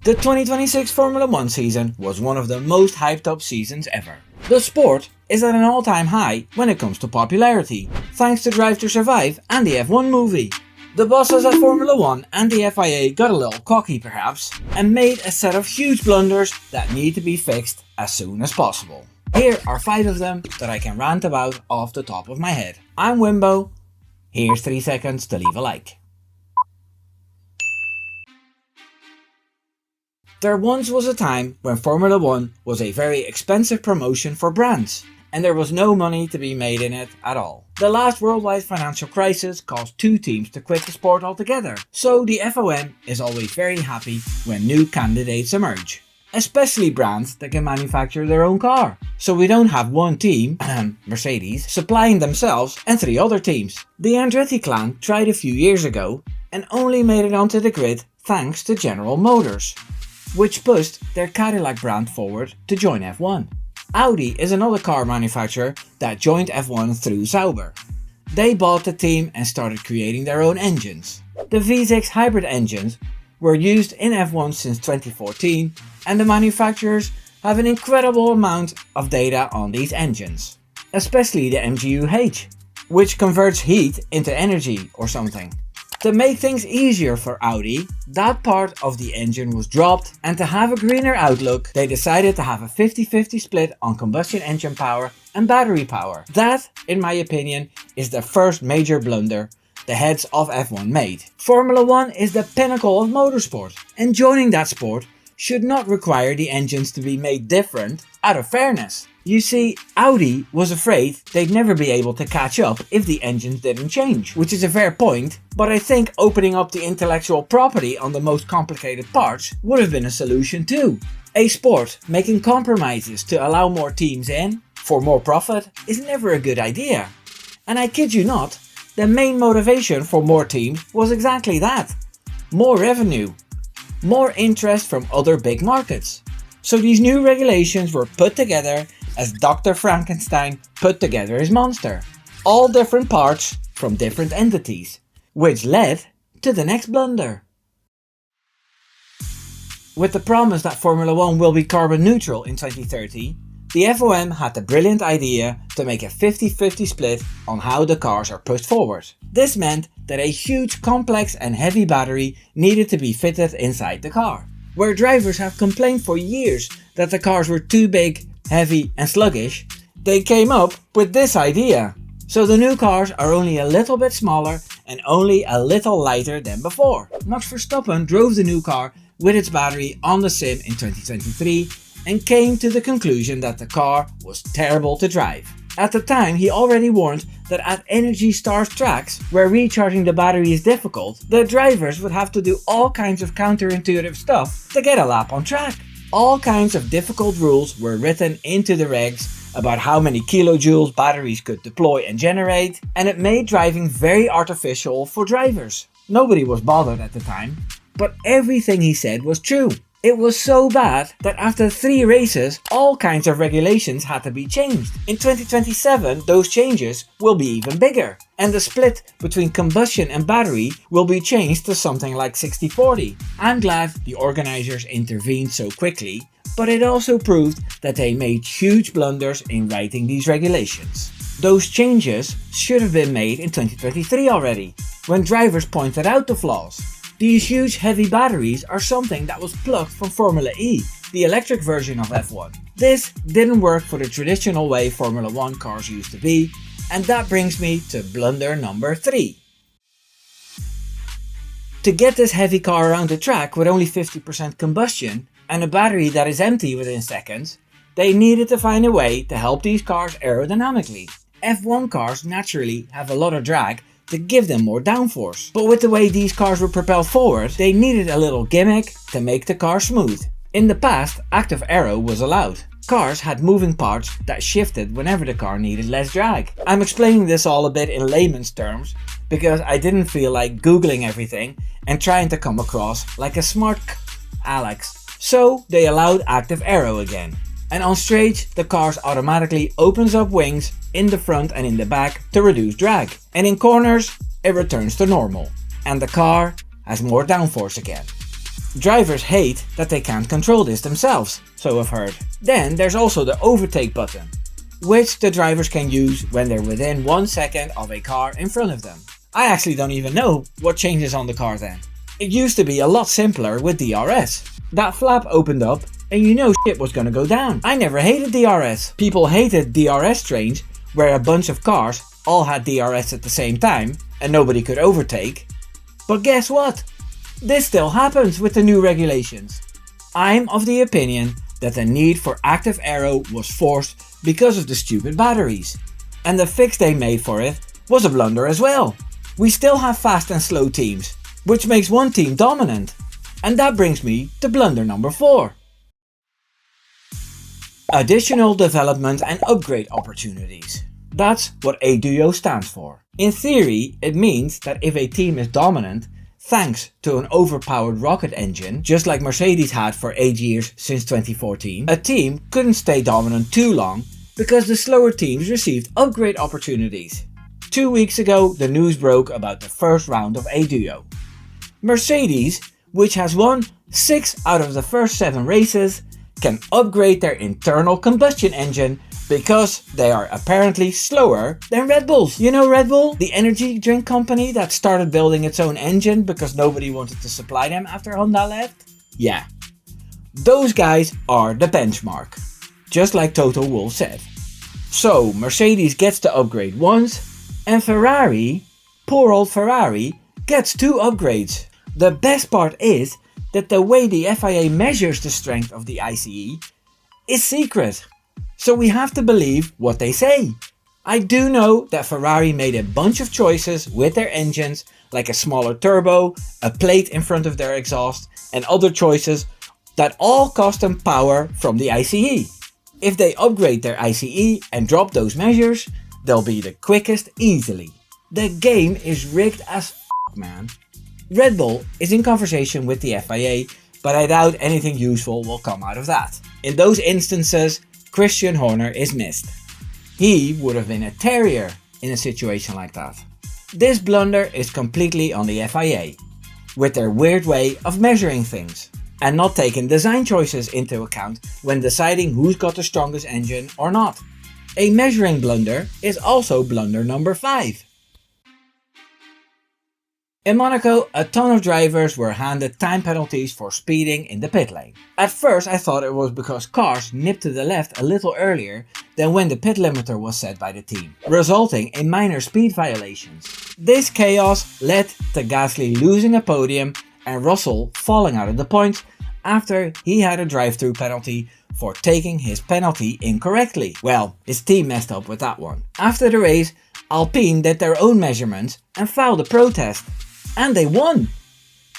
The 2026 Formula 1 season was one of the most hyped up seasons ever. The sport is at an all-time high when it comes to popularity, thanks to Drive to Survive and the F1 movie. The bosses at Formula 1 and the FIA got a little cocky perhaps, and made a set of huge blunders that need to be fixed as soon as possible. Here are 5 of them that I can rant about off the top of my head. I'm Wimbo. Here's 3 seconds to leave a like. There once was a time when Formula 1 was a very expensive promotion for brands, and there was no money to be made in it at all. The last worldwide financial crisis caused 2 teams to quit the sport altogether, so the FOM is always very happy when new candidates emerge. Especially brands that can manufacture their own car. So we don't have one team, Mercedes, supplying themselves and 3 other teams. The Andretti clan tried a few years ago and only made it onto the grid thanks to General Motors, which pushed their Cadillac brand forward to join F1. Audi is another car manufacturer that joined F1 through Sauber. They bought the team and started creating their own engines. The V6 hybrid engines were used in F1 since 2014, and the manufacturers have an incredible amount of data on these engines, especially the MGU-H, which converts heat into energy or something. To make things easier for Audi, that part of the engine was dropped, and to have a greener outlook, they decided to have a 50-50 split on combustion engine power and battery power. That, in my opinion, is the first major blunder the heads of F1 made. Formula 1 is the pinnacle of motorsport, and joining that sport should not require the engines to be made different out of fairness. You see, Audi was afraid they'd never be able to catch up if the engines didn't change, which is a fair point, but I think opening up the intellectual property on the most complicated parts would have been a solution too. A sport making compromises to allow more teams in for more profit is never a good idea. And I kid you not, the main motivation for more teams was exactly that. More revenue. More interest from other big markets. So these new regulations were put together as Dr. Frankenstein put together his monster. All different parts from different entities, which led to the next blunder. With the promise that Formula 1 will be carbon neutral in 2030, the FOM had the brilliant idea to make a 50-50 split on how the cars are pushed forward. This meant that a huge, complex and heavy battery needed to be fitted inside the car. Where drivers have complained for years that the cars were too big, heavy and sluggish, they came up with this idea. So the new cars are only a little bit smaller and only a little lighter than before. Max Verstappen drove the new car with its battery on the sim in 2023 and came to the conclusion that the car was terrible to drive. At the time, he already warned that at energy-starved tracks, where recharging the battery is difficult, the drivers would have to do all kinds of counterintuitive stuff to get a lap on track. All kinds of difficult rules were written into the regs about how many kilojoules batteries could deploy and generate, and it made driving very artificial for drivers. Nobody was bothered at the time, but everything he said was true. It was so bad that after 3 races, all kinds of regulations had to be changed. In 2027, those changes will be even bigger, and the split between combustion and battery will be changed to something like 60-40. I'm glad the organizers intervened so quickly, but it also proved that they made huge blunders in writing these regulations. Those changes should have been made in 2023 already, when drivers pointed out the flaws. These huge heavy batteries are something that was plucked from Formula E, the electric version of F1. This didn't work for the traditional way Formula 1 cars used to be, and that brings me to blunder number 3. To get this heavy car around the track with only 50% combustion and a battery that is empty within seconds, they needed to find a way to help these cars aerodynamically. F1 cars naturally have a lot of drag to give them more downforce. But with the way these cars were propelled forward, they needed a little gimmick to make the car smooth. In the past, active aero was allowed. Cars had moving parts that shifted whenever the car needed less drag. I'm explaining this all a bit in layman's terms because I didn't feel like googling everything and trying to come across like a smart Alex. So they allowed active aero again. And on straight, the cars automatically opens up wings in the front and in the back to reduce drag. And in corners, it returns to normal. And the car has more downforce again. Drivers hate that they can't control this themselves, so I've heard. Then there's also the overtake button, which the drivers can use when they're within 1 second of a car in front of them. I actually don't even know what changes on the car then. It used to be a lot simpler with DRS. That flap opened up and you know shit was gonna go down. I never hated DRS. People hated DRS trains where a bunch of cars all had DRS at the same time and nobody could overtake. But guess what? This still happens with the new regulations. I'm of the opinion that the need for active aero was forced because of the stupid batteries. And the fix they made for it was a blunder as well. We still have fast and slow teams, which makes one team dominant. And that brings me to blunder number 4. Additional development and upgrade opportunities. That's what ADUO stands for. In theory, it means that if a team is dominant, thanks to an overpowered rocket engine, just like Mercedes had for 8 years since 2014, a team couldn't stay dominant too long because the slower teams received upgrade opportunities. 2 weeks ago, the news broke about the first round of ADUO. Mercedes, which has won 6 out of the first 7 races, can upgrade their internal combustion engine because they are apparently slower than Red Bulls. You know Red Bull, the energy drink company that started building its own engine because nobody wanted to supply them after Honda left? Yeah. Those guys are the benchmark, just like Toto Wolff said. So Mercedes gets to upgrade once, and Ferrari, poor old Ferrari, gets 2 upgrades. The best part is that the way the FIA measures the strength of the ICE is secret. So we have to believe what they say. I do know that Ferrari made a bunch of choices with their engines, like a smaller turbo, a plate in front of their exhaust, and other choices that all cost them power from the ICE. If they upgrade their ICE and drop those measures, they'll be the quickest easily. The game is rigged as f***, man. Red Bull is in conversation with the FIA, but I doubt anything useful will come out of that. In those instances, Christian Horner is missed. He would have been a terrier in a situation like that. This blunder is completely on the FIA, with their weird way of measuring things, and not taking design choices into account when deciding who's got the strongest engine or not. A measuring blunder is also blunder number 5. In Monaco, a ton of drivers were handed time penalties for speeding in the pit lane. At first I thought it was because cars nipped to the left a little earlier than when the pit limiter was set by the team, resulting in minor speed violations. This chaos led to Gasly losing a podium and Russell falling out of the points after he had a drive-through penalty for taking his penalty incorrectly. Well, his team messed up with that one. After the race, Alpine did their own measurements and filed a protest. And they won!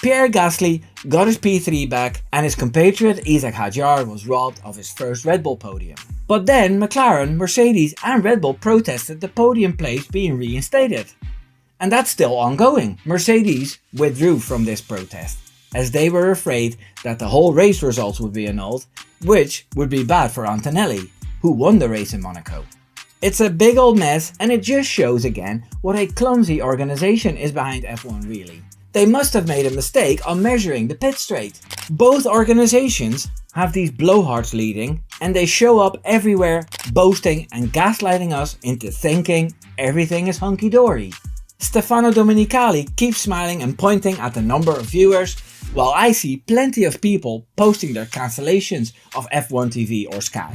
Pierre Gasly got his P3 back and his compatriot Isaac Hadjar was robbed of his first Red Bull podium. But then McLaren, Mercedes and Red Bull protested the podium place being reinstated. And that's still ongoing. Mercedes withdrew from this protest, as they were afraid that the whole race results would be annulled, which would be bad for Antonelli, who won the race in Monaco. It's a big old mess and it just shows again what a clumsy organization is behind F1 really. They must have made a mistake on measuring the pit straight. Both organizations have these blowhards leading and they show up everywhere boasting and gaslighting us into thinking everything is hunky-dory. Stefano Domenicali keeps smiling and pointing at the number of viewers, while I see plenty of people posting their cancellations of F1 TV or Sky.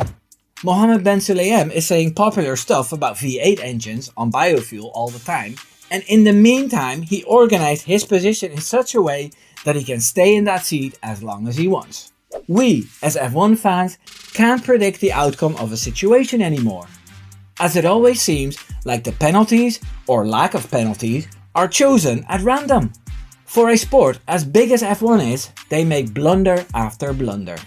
Mohammed Ben Sulayem is saying popular stuff about V8 engines on biofuel all the time, and in the meantime he organized his position in such a way that he can stay in that seat as long as he wants. We, as F1 fans, can't predict the outcome of a situation anymore, as it always seems like the penalties, or lack of penalties, are chosen at random. For a sport as big as F1 is, they make blunder after blunder,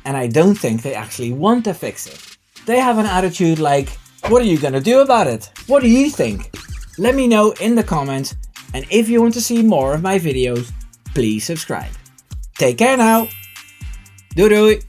and I don't think they actually want to fix it. They have an attitude like, what are you gonna do about it? What do you think? Let me know in the comments, and if you want to see more of my videos, please subscribe. Take care now. Doei doei.